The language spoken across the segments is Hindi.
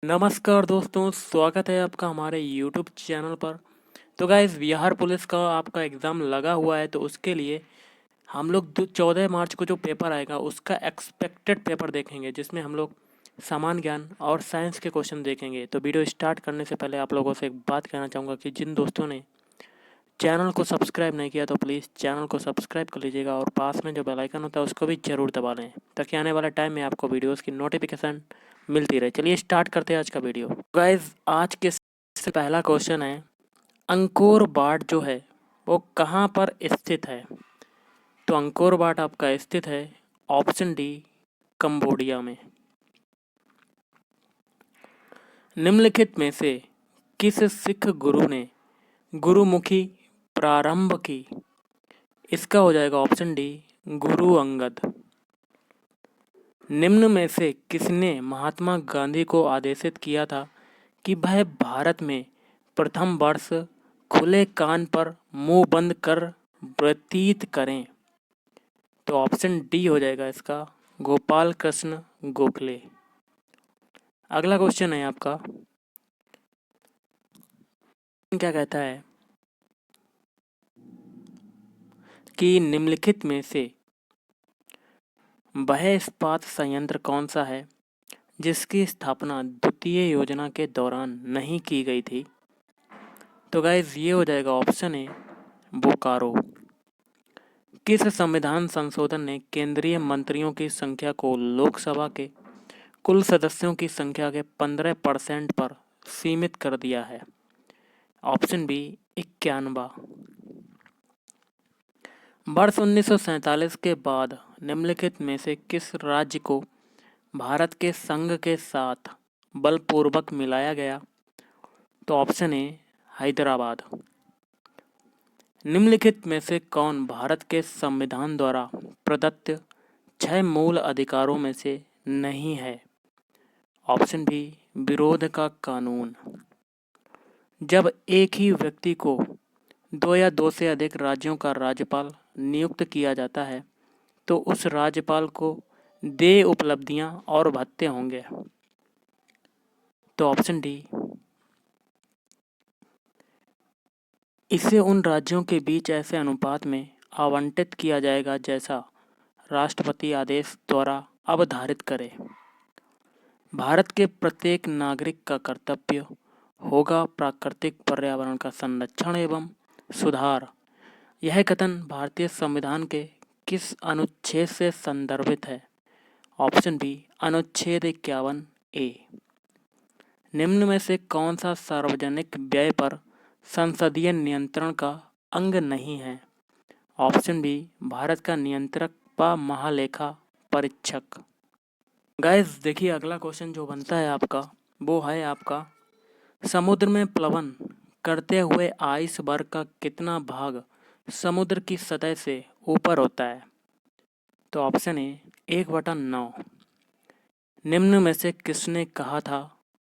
नमस्कार दोस्तों, स्वागत है आपका हमारे यूट्यूब चैनल पर। तो गाइज़, बिहार पुलिस का आपका एग्ज़ाम लगा हुआ है, तो उसके लिए हम लोग 14 मार्च को जो पेपर आएगा उसका एक्सपेक्टेड पेपर देखेंगे, जिसमें हम लोग सामान्य ज्ञान और साइंस के क्वेश्चन देखेंगे। तो वीडियो स्टार्ट करने से पहले आप लोगों से एक बात कहना चाहूँगा कि जिन दोस्तों ने चैनल को सब्सक्राइब नहीं किया तो प्लीज़ चैनल को सब्सक्राइब कर लीजिएगा और पास में जो बेल आइकन होता है उसको भी ज़रूर दबा लें, ताकि आने वाले टाइम में आपको वीडियोस की नोटिफिकेशन मिलती रहे। चलिए स्टार्ट करते हैं आज का वीडियो। गाइज, आज के से पहला क्वेश्चन है, अंकोर वाट जो है वो कहाँ पर स्थित है? तो अंकोर वाट आपका स्थित है ऑप्शन डी, कंबोडिया में। निम्नलिखित में से किस सिख गुरु ने गुरुमुखी प्रारंभ की? इसका हो जाएगा ऑप्शन डी, गुरु अंगद। निम्न में से किसने महात्मा गांधी को आदेशित किया था कि वह भारत में प्रथम वर्ष खुले कान पर मुंह बंद कर व्यतीत करें? तो ऑप्शन डी हो जाएगा इसका, गोपाल कृष्ण गोखले। अगला क्वेश्चन है आपका, क्या कहता है कि निम्नलिखित में से वह इस्पात संयंत्र कौन सा है जिसकी स्थापना द्वितीय योजना के दौरान नहीं की गई थी? तो गाइज, ये हो जाएगा ऑप्शन ए, बोकारो। किस संविधान संशोधन ने केंद्रीय मंत्रियों की संख्या को लोकसभा के कुल सदस्यों की संख्या के 15% पर सीमित कर दिया है? Option B, 91। वर्ष 1947 के बाद निम्नलिखित में से किस राज्य को भारत के संघ के साथ बलपूर्वक मिलाया गया? तो ऑप्शन ए, हैदराबाद। निम्नलिखित में से कौन भारत के संविधान द्वारा प्रदत्त 6 मूल अधिकारों में से नहीं है? ऑप्शन बी, विरोध का कानून। जब एक ही व्यक्ति को 2 या 2 से अधिक राज्यों का राज्यपाल नियुक्त किया जाता है तो उस राज्यपाल को देय उपलब्धियां और भत्ते होंगे। तो ऑप्शन डी, इसे उन राज्यों के बीच ऐसे अनुपात में आवंटित किया जाएगा जैसा राष्ट्रपति आदेश द्वारा अवधारित करे। भारत के प्रत्येक नागरिक का कर्तव्य होगा प्राकृतिक पर्यावरण का संरक्षण एवं सुधार। यह कथन भारतीय संविधान के किस अनुच्छेद से संदर्भित है? ऑप्शन बी, अनुच्छेद 51 ए। निम्न में से कौन सा सार्वजनिक व्यय पर संसदीय नियंत्रण का अंग नहीं है? ऑप्शन बी, भारत का नियंत्रक व महालेखा परीक्षक। गाइस, देखिए अगला क्वेश्चन जो बनता है आपका, वो है आपका, समुद्र में प्लवन करते हुए आइसबर्ग का कितना भाग समुद्र की सतह से ऊपर होता है? तो ऑप्शन ए, 1/9। निम्न में से किसने कहा था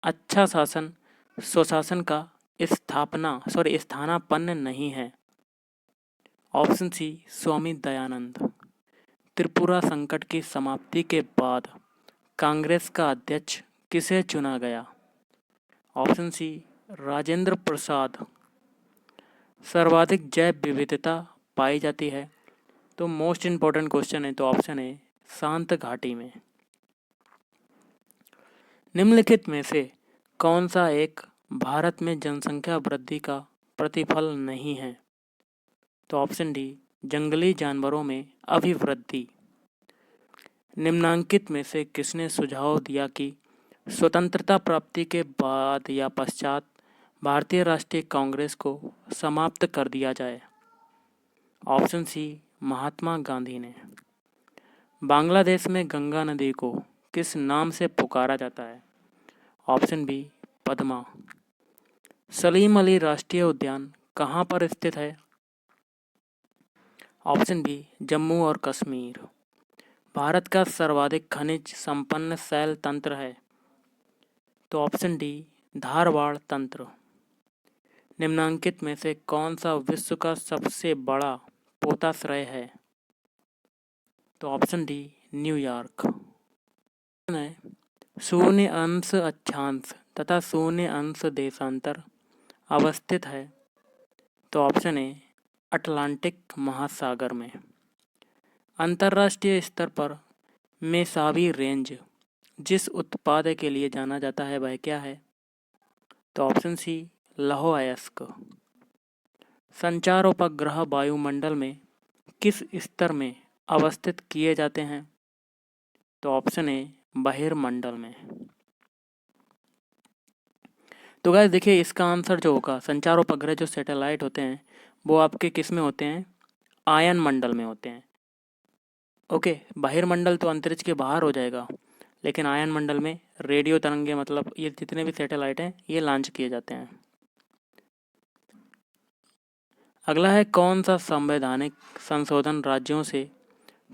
अच्छा शासन सुशासन का स्थानापन्न नहीं है? ऑप्शन सी, स्वामी दयानंद। त्रिपुरा संकट की समाप्ति के बाद कांग्रेस का अध्यक्ष किसे चुना गया? Option C, Rajendra Prasad. सर्वाधिक जैव विविधता पाई जाती है? तो मोस्ट इम्पोर्टेंट क्वेश्चन है, तो ऑप्शन है शांत घाटी में। निम्नलिखित में से कौन सा एक भारत में जनसंख्या वृद्धि का प्रतिफल नहीं है? तो ऑप्शन डी, जंगली जानवरों में अभिवृद्धि। निम्नांकित में से किसने सुझाव दिया कि स्वतंत्रता प्राप्ति के बाद या पश्चात भारतीय राष्ट्रीय कांग्रेस को समाप्त कर दिया जाए? ऑप्शन सी, महात्मा गांधी ने। बांग्लादेश में गंगा नदी को किस नाम से पुकारा जाता है? Option B, Padma. सलीम अली राष्ट्रीय उद्यान कहाँ पर स्थित है? ऑप्शन बी, जम्मू और कश्मीर। भारत का सर्वाधिक खनिज संपन्न शैल तंत्र है? तो ऑप्शन डी, धारवाड़ तंत्र। निम्नांकित में से कौन सा विश्व का सबसे बड़ा पोताश्रय है? तो ऑप्शन डी, न्यूयॉर्क। शून्य अंश अक्षांश तथा शून्य अंश देशांतर अवस्थित है? तो ऑप्शन ए अटलांटिक महासागर में। अंतर्राष्ट्रीय स्तर पर मेसावी रेंज जिस उत्पाद के लिए जाना जाता है वह क्या है? तो ऑप्शन सी लौह अयस्क। संचार उपग्रह वायुमंडल में किस स्तर में अवस्थित किए जाते हैं? तो ऑप्शन ए बहिर्मंडल में। तो गाइस देखिए, इसका आंसर जो होगा, संचार उपग्रह जो सैटेलाइट होते हैं वो आपके किस में होते हैं? आयन मंडल में होते हैं। ओके, बहिर्मंडल तो अंतरिक्ष के बाहर हो जाएगा, लेकिन आयन मंडल में रेडियो तरंगे, मतलब ये जितने भी सैटेलाइट हैं ये लॉन्च किए जाते हैं। अगला है, कौन सा संवैधानिक संशोधन राज्यों से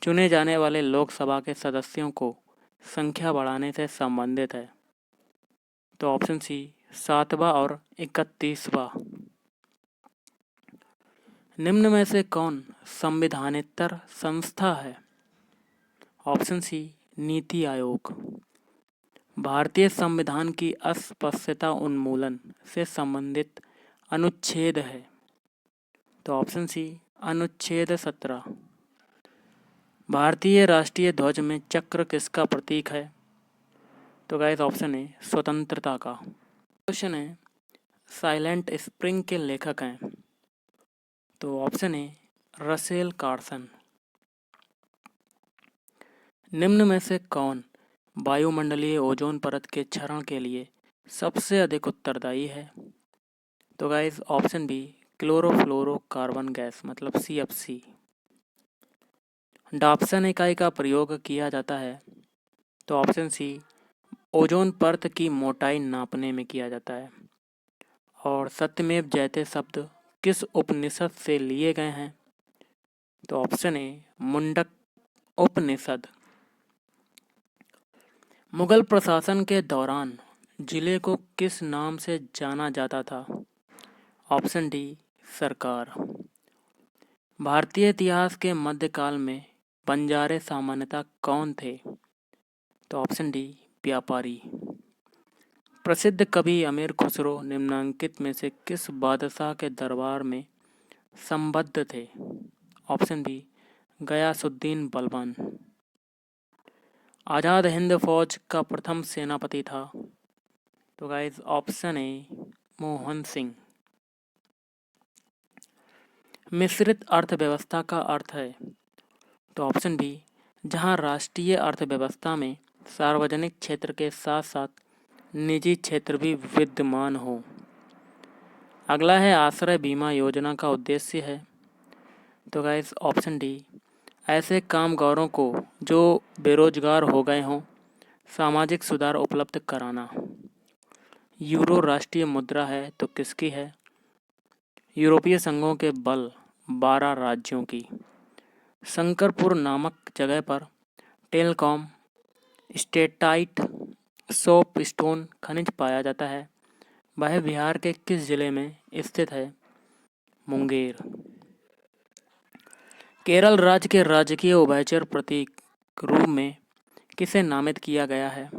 चुने जाने वाले लोकसभा के सदस्यों को संख्या बढ़ाने से संबंधित है? तो ऑप्शन सी 7वां और 31वां। निम्न में से कौन संविधानेतर संस्था है? ऑप्शन सी नीति आयोग। भारतीय संविधान की अस्पष्टता उन्मूलन से संबंधित अनुच्छेद है? तो ऑप्शन सी अनुच्छेद 17। भारतीय राष्ट्रीय ध्वज में चक्र किसका प्रतीक है? तो गाइस ऑप्शन है स्वतंत्रता का। क्वेश्चन है, साइलेंट स्प्रिंग के लेखक हैं? तो ऑप्शन है रसेल कार्सन। निम्न में से कौन वायुमंडलीय ओजोन परत के क्षरण के लिए सबसे अधिक उत्तरदायी है? तो guys option B chlorofluorocarbon gas, मतलब CFC। डाप्सन इकाई का प्रयोग किया जाता है? तो ऑप्शन सी ओजोन परत की मोटाई नापने में किया जाता है। और सत्यमेव जयते शब्द किस उपनिषद से लिए गए हैं? तो ऑप्शन ए मुंडक उपनिषद। मुगल प्रशासन के दौरान जिले को किस नाम से जाना जाता था? ऑप्शन डी सरकार। भारतीय इतिहास के मध्यकाल में बंजारे सामान्यतः कौन थे? तो ऑप्शन डी व्यापारी। प्रसिद्ध कवि अमीर खुसरो निम्नांकित में से किस बादशाह के दरबार में संबद्ध थे? Option B Ghiyasuddin Balban. आज़ाद हिंद फौज का प्रथम सेनापति था? तो guys option A Mohan Singh. मिश्रित अर्थव्यवस्था का अर्थ है? तो ऑप्शन बी जहां राष्ट्रीय अर्थव्यवस्था में सार्वजनिक क्षेत्र के साथ साथ निजी क्षेत्र भी विद्यमान हो। अगला है, आश्रय बीमा योजना का उद्देश्य है? तो गाइस ऑप्शन डी ऐसे कामगारों को जो बेरोजगार हो गए हों सामाजिक सुधार उपलब्ध कराना। यूरो राष्ट्रीय मुद्रा है तो किसकी है? यूरोपीय संघों के बल 12 राज्यों की। शंकरपुर नामक जगह पर टेलकॉम स्टेटाइट सोप स्टोन खनिज पाया जाता है, वह बिहार के किस जिले में स्थित है? मुंगेर। केरल राज्य के राजकीय उभयचर प्रतीक रूप में किसे नामित किया गया है?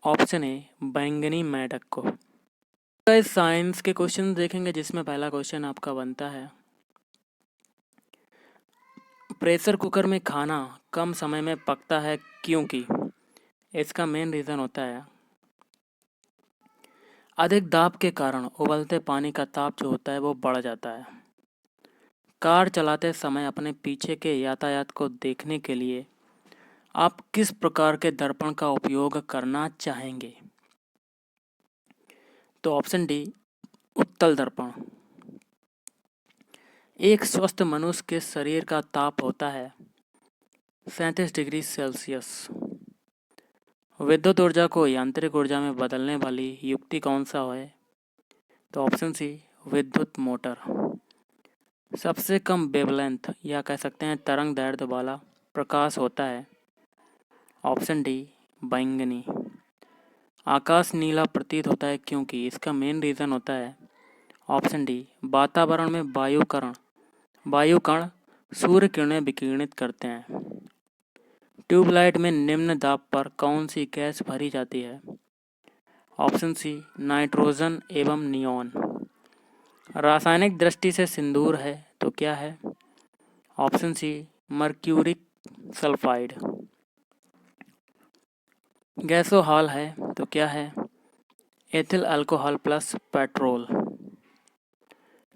ऑप्शन ए बैंगनी मेंढक को। इस साइंस के क्वेश्चन देखेंगे, जिसमें पहला क्वेश्चन आपका बनता है, प्रेशर कुकर में खाना कम समय में पकता है क्योंकि? इसका मेन रीज़न होता है अधिक दाब के कारण उबलते पानी का ताप जो होता है वो बढ़ जाता है। कार चलाते समय अपने पीछे के यातायात को देखने के लिए आप किस प्रकार के दर्पण का उपयोग करना चाहेंगे? तो ऑप्शन डी उत्तल दर्पण। एक स्वस्थ मनुष्य के शरीर का ताप होता है 37 डिग्री सेल्सियस। विद्युत ऊर्जा को यांत्रिक ऊर्जा में बदलने वाली युक्ति कौन सा है? तो ऑप्शन सी विद्युत मोटर। सबसे कम वेवलेंथ या कह सकते हैं तरंग दैर्ध्य वाला प्रकाश होता है? ऑप्शन डी बैंगनी। आकाश नीला प्रतीत होता है क्योंकि? इसका मेन रीज़न होता है ऑप्शन डी वातावरण में वायु कण सूर्य किरणें विकिरणित करते हैं। ट्यूबलाइट में निम्न दाब पर कौन सी गैस भरी जाती है? ऑप्शन सी नाइट्रोजन एवं नियॉन। रासायनिक दृष्टि से सिंदूर है तो क्या है? Option C mercuric sulphide. Gasohol है तो क्या है? Ethyl alcohol plus petrol.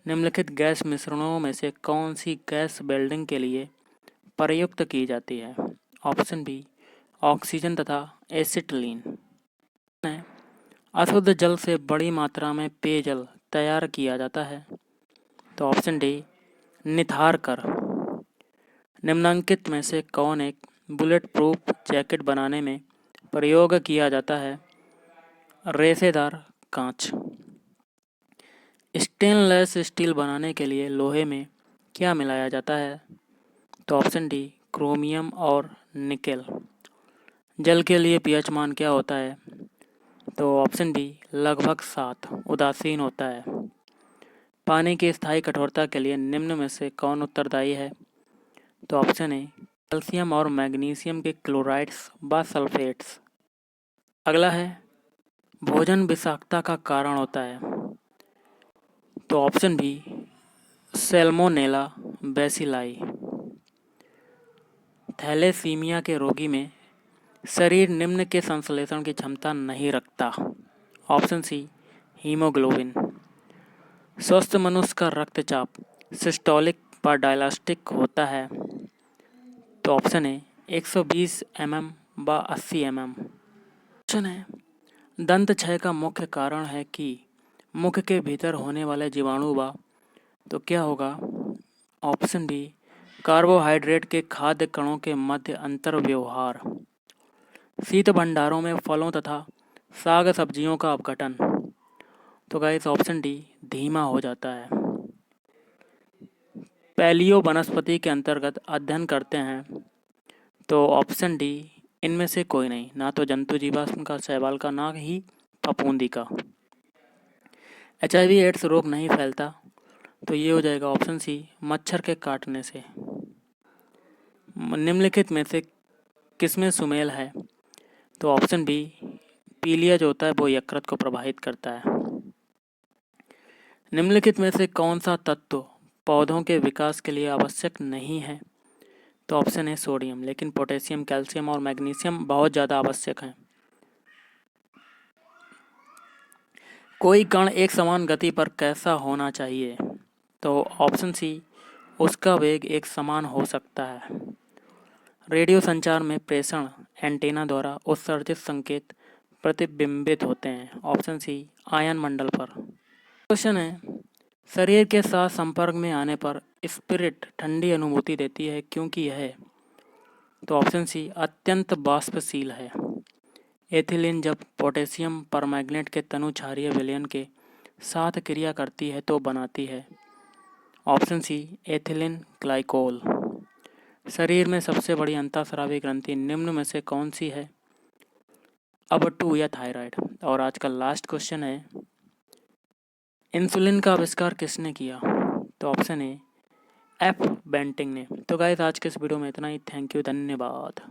निम्नलिखित गैस मिश्रणों में से कौन सी गैस वेल्डिंग के लिए प्रयुक्त की जाती है? ऑप्शन बी ऑक्सीजन तथा एसिटिलीन। अशुद्ध जल से बड़ी मात्रा में पेयजल तैयार किया जाता है तो ऑप्शन डी निथारकर। निम्नलिखित में से कौन एक बुलेट प्रूफ जैकेट बनाने में प्रयोग किया जाता है? रेशेदार कांच। स्टेनलेस स्टील बनाने के लिए लोहे में क्या मिलाया जाता है? तो ऑप्शन डी क्रोमियम और निकेल। जल के लिए पीएच मान क्या होता है? तो ऑप्शन बी लगभग 7 उदासीन होता है। पानी की स्थायी कठोरता के लिए निम्न में से कौन उत्तरदायी है? तो ऑप्शन ए कैल्शियम और मैग्नीशियम के क्लोराइड्स व सल्फेट्स। अगला है भोजन विषाक्तता का कारण होता है तो option B salmonella bacilli. Thalassaemia के रोगी में शरीर निम्न के संश्लेषण की क्षमता नहीं रखता। Option C haemoglobin. स्वस्थ मनुष्य का रक्तचाप सिस्टोलिक व डायस्टोलिक होता है तो ऑप्शन है 120 mm व 80 mm। ऑप्शन है दंत क्षय का मुख्य कारण है कि मुख के भीतर होने वाले जीवाणु व तो क्या होगा? ऑप्शन बी कार्बोहाइड्रेट के खाद्य कणों के मध्य अंतर व्यवहार। शीत भंडारों में फलों तथा साग सब्जियों का अपघटन। तो गाइस ऑप्शन डी धीमा हो जाता है। पैलियो वनस्पति के अंतर्गत अध्ययन करते हैं तो ऑप्शन डी इनमें से कोई नहीं, ना तो जंतु जीवाश्म का, शैवाल का, ना ही फफूंदी का। HIV एड्स रोग नहीं फैलता तो ये हो जाएगा ऑप्शन सी मच्छर के काटने से। निम्नलिखित में से किसमें सुमेल है? तो ऑप्शन बी पीलिया जो होता है वो यकृत को प्रभावित करता है। निम्नलिखित में से कौन सा तत्व पौधों के विकास के लिए आवश्यक नहीं है? तो ऑप्शन है सोडियम, लेकिन पोटेशियम, कैल्शियम और मैग्नीशियम बहुत ज़्यादा आवश्यक हैं। कोई कण एक समान गति पर कैसा होना चाहिए? तो ऑप्शन सी उसका वेग एक समान हो सकता है। रेडियो संचार में प्रेषण एंटीना द्वारा उत्सर्जित संकेत प्रतिबिंबित होते हैं। ऑप्शन सी आयन मंडल पर। क्वेश्चन है शरीर के साथ संपर्क में आने पर स्पिरिट ठंडी अनुभूति देती है क्योंकि यह तो ऑप्शन सी अत्यंत वाष्पशील है। एथिलीन जब पोटेशियम परमैंगनेट के तनु क्षारीय विलयन के साथ क्रिया करती है तो बनाती है। Option C ethylene glycol. शरीर में सबसे बड़ी अंतःस्रावी ग्रंथि निम्न में से कौन सी है? अब 2 या थायराइड। और आज का लास्ट क्वेश्चन है इंसुलिन का आविष्कार किसने किया? तो ऑप्शन है F बेंटिंग ने। तो गाइस आज के इस वीडियो में इतना ही। थैंक यू, धन्यवाद।